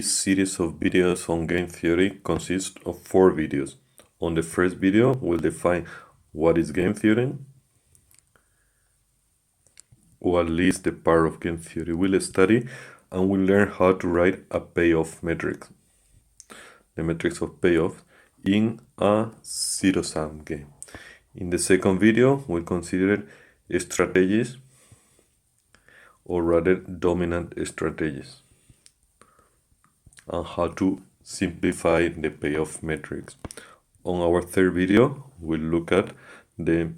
This series of videos on game theory consists of 4 videos. On the first video, we'll define what is game theory, or at least the part of game theory we'll study, and we'll learn how to write a payoff metric, the metrics of payoff, in a zero-sum game. In the second video, we'll consider strategies, or rather dominant strategies, and how to simplify the payoff metrics. On our third video, we'll look at the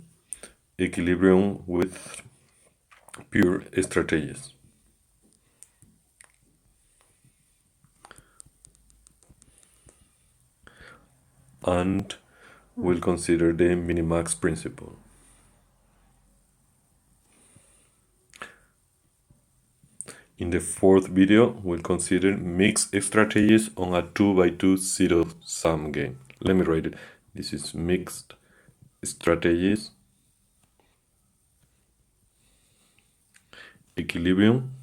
equilibrium with pure strategies. And we'll consider the minimax principle. In the fourth video, we'll consider mixed strategies on a 2x2 zero-sum game. Let me write it. This is mixed strategies, equilibrium.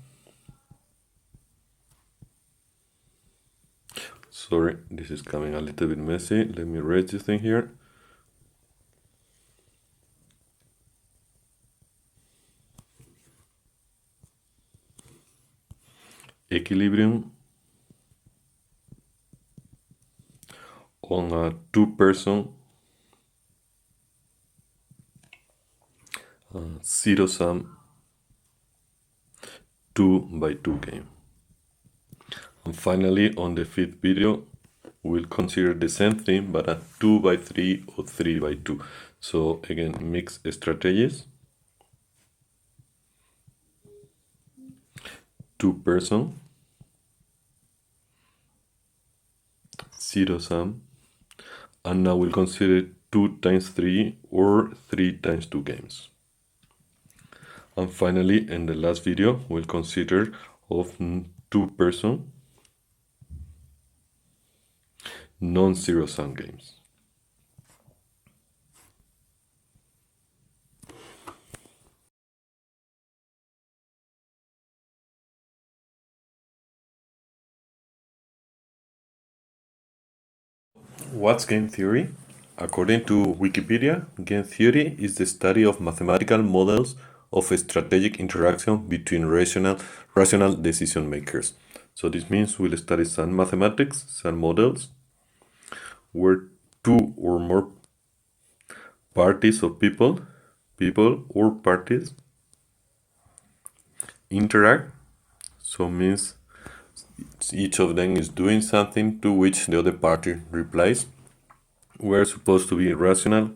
Sorry, this is coming a little bit messy. Let me write this thing here. Equilibrium on a two-person zero-sum 2x2 game. And finally, on the fifth video, we'll consider the same thing, but a 2x3 or 3x2. So again, mixed strategies, two-person, zero-sum, and now we'll consider 2x3 or 3x2 games. And finally, in the last video, we'll consider of two-person non-zero-sum games. What's game theory? According to Wikipedia, game theory is the study of mathematical models of a strategic interaction between rational decision makers. So this means we'll study some mathematics, some models, where two or more parties of people or parties interact. So means each of them is doing something to which the other party replies. We're supposed to be rational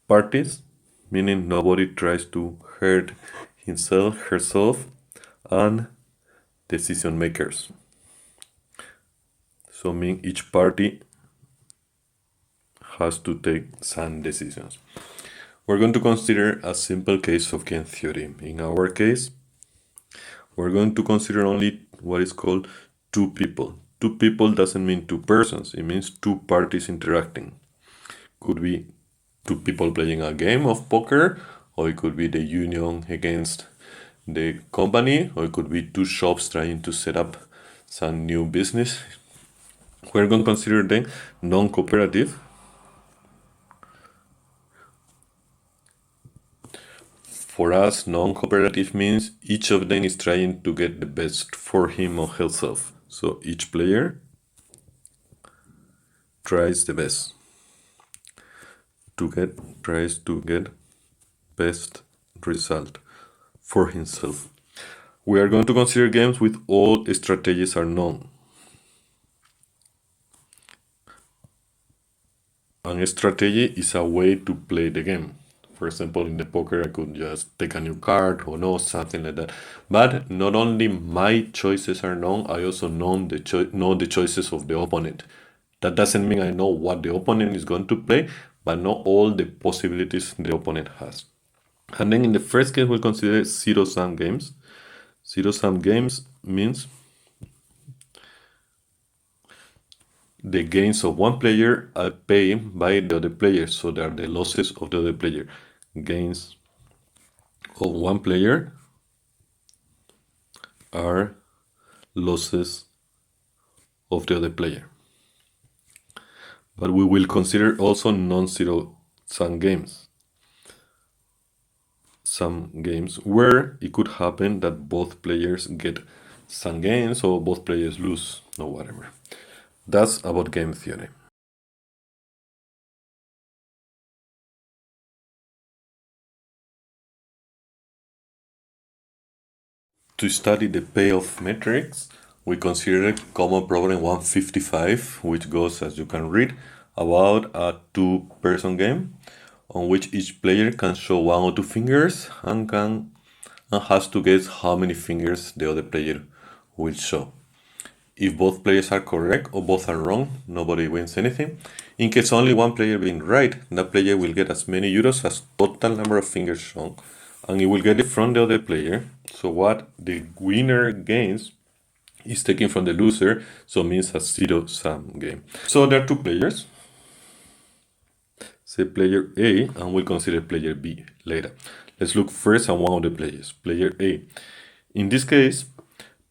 parties, meaning nobody tries to hurt himself, herself, and decision makers. So mean each party has to take some decisions. We're going to consider a simple case of game theory. In our case, we're going to consider only what is called two people. Two people doesn't mean two persons, it means two parties interacting. Could be two people playing a game of poker, or it could be the union against the company, or it could be two shops trying to set up some new business. We're going to consider them non-cooperative. For us, non-cooperative means each of them is trying to get the best for him or herself. So each player tries the best tries to get best result for himself. We are going to consider games with all strategies are known. And a strategy is a way to play the game. For example, in the poker, I could just take a new card or no, something like that. But not only my choices are known, I also know the choices of the opponent. That doesn't mean I know what the opponent is going to play, but know all the possibilities the opponent has. And then in the first case, we'll consider zero-sum games. Zero-sum games means the gains of one player are paid by the other player, so they are the losses of the other player. Gains of one player are losses of the other player. But we will consider also non-zero sum games. Some games where it could happen that both players get some gains or both players lose or whatever. That's about game theory. To study the payoff metrics, we consider common problem 155, which goes, as you can read, about a two-person game on which each player can show one or two fingers and has to guess how many fingers the other player will show. If both players are correct or both are wrong, nobody wins anything. In case only one player being right, that player will get as many euros as total number of fingers shown, and he will get it from the other player. So what the winner gains is taken from the loser, so means a zero-sum game. So there are two players. Say player A, and we'll consider player B later. Let's look first at one of the players, player A. In this case,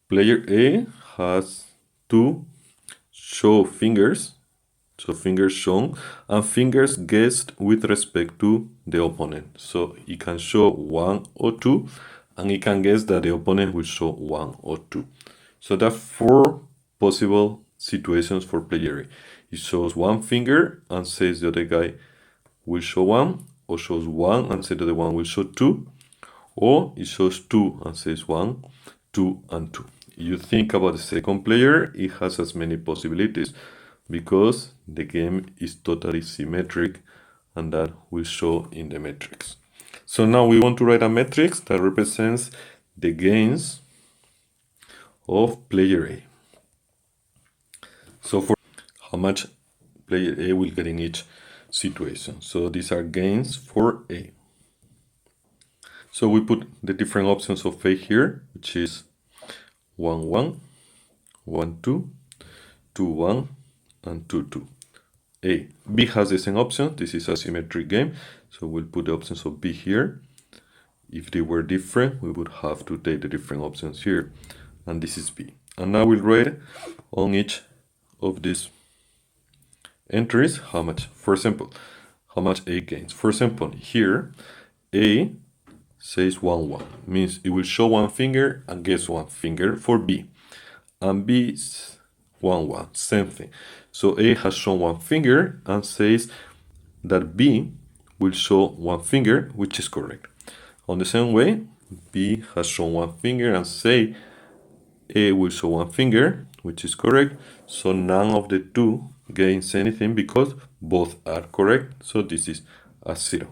player A has to show fingers, so fingers shown, and fingers guessed with respect to the opponent. So he can show one or two, and he can guess that the opponent will show one or two. So there are four possible situations for player A. He shows one finger and says the other guy will show one, or shows one and says the other one will show two, or he shows two and says one, two, and two. You think about the second player, it has as many possibilities because the game is totally symmetric, and that will show in the metrics. So now we want to write a matrix that represents the gains of player A. So for how much player A will get in each situation. So these are gains for A. So we put the different options of A here, which is 1, 1, 1, 2, 2, 1, and 2, 2. A. B has the same option. This is a symmetric game, so we'll put the options of B here. If they were different, we would have to take the different options here. And this is B. And now we'll write on each of these entries how much. For example, how much A gains. For example, here, A says 1, 1. Means it will show one finger and guess one finger for B. And B is 1, 1. Same thing. So A has shown one finger and says that B will show one finger, which is correct. On the same way, B has shown one finger and say A will show one finger, which is correct. So none of the two gains anything because both are correct. So this is a 0.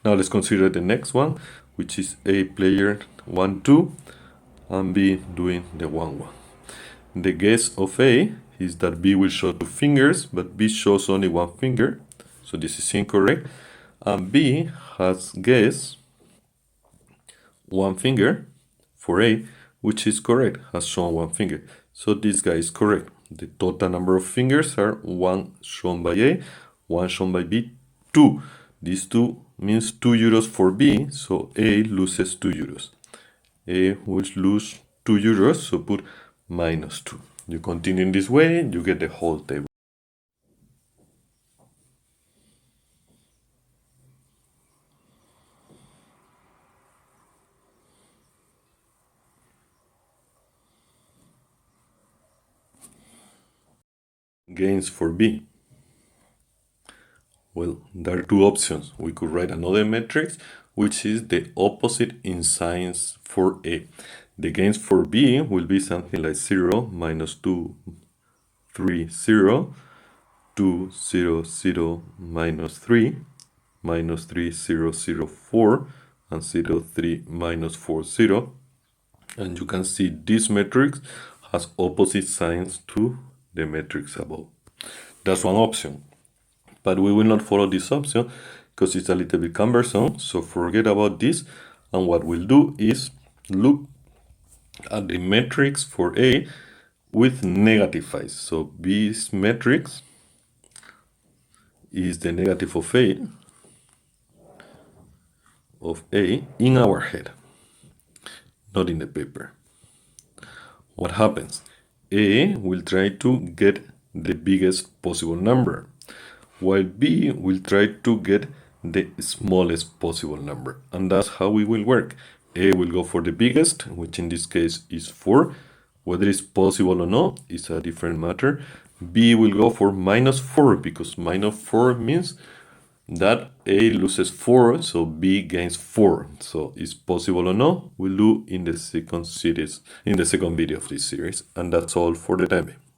Now let's consider the next one, which is A player 1, 2, and B doing the 1, 1. The guess of A is that B will show two fingers, but B shows only one finger. So this is incorrect. And B has guessed one finger for A, which is correct, has shown one finger. So this guy is correct. The total number of fingers are 1 shown by A, 1 shown by B, 2. These 2 means 2 euros for B, so A loses 2 euros. A will lose 2 euros, so put minus 2. You continue in this way, you get the whole table. Gains for B. Well, there are two options. We could write another matrix, which is the opposite in signs for A. The gains for B will be something like 0, minus 2, 3, 0, 2, 0, 0, minus 3, minus 3, 0, 0, 4, and 0, 3, minus 4, 0. And you can see this matrix has opposite signs to the matrix above. That's one option. But we will not follow this option because it's a little bit cumbersome. So forget about this. And what we'll do is look at the matrix for A with negative signs. So B's matrix is the negative of A in our head, not in the paper. what happens? A will try to get the biggest possible number, while B will try to get the smallest possible number. And that's how we will work. A will go for the biggest, which in this case is 4. Whether it's possible or not is a different matter. B will go for -4 because -4 means that A loses 4, so B gains 4. So is possible or not, we'll do in the second video of this series. And that's all for the time being.